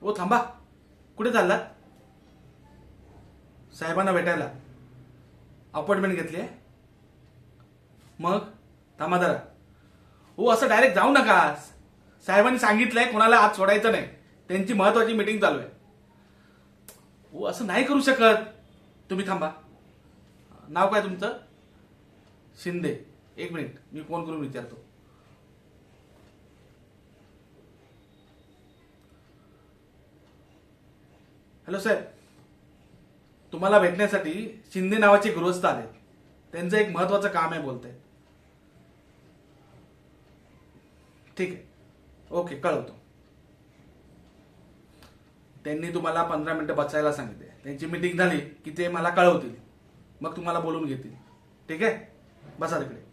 ओ थांबा, कुठे चाललात? साहेबांना भेटायला अपॉइंटमेंट घेतली आहे? मग थांबा जरा. हो, असं डायरेक्ट जाऊ नका. साहेबांनी सांगितलंय कोणाला आत सोडायचं नाही, त्यांची महत्वाची मीटिंग चालू आहे. हो, असं नाही करू शकत. तुम्ही थांबा. नाव काय तुमचं? शिंदे. एक मिनिट, मी फोन करून विचारतो. हॅलो साहेब, तुम्हाला भेटण्यासाठी शिंदे नावाचे गृहस्थ आले. त्यांचं एक महत्वाचं काम आहे बोलते. ठीक आहे, ओके, कळवतो. त्यांनी तुम्हाला 15 मिनिटं बसायला सांगितले. त्यांची मीटिंग झाली की ते मला कळवतील, मग तुम्हाला बोलून घेतील. ठीक आहे, बसा तिकडे.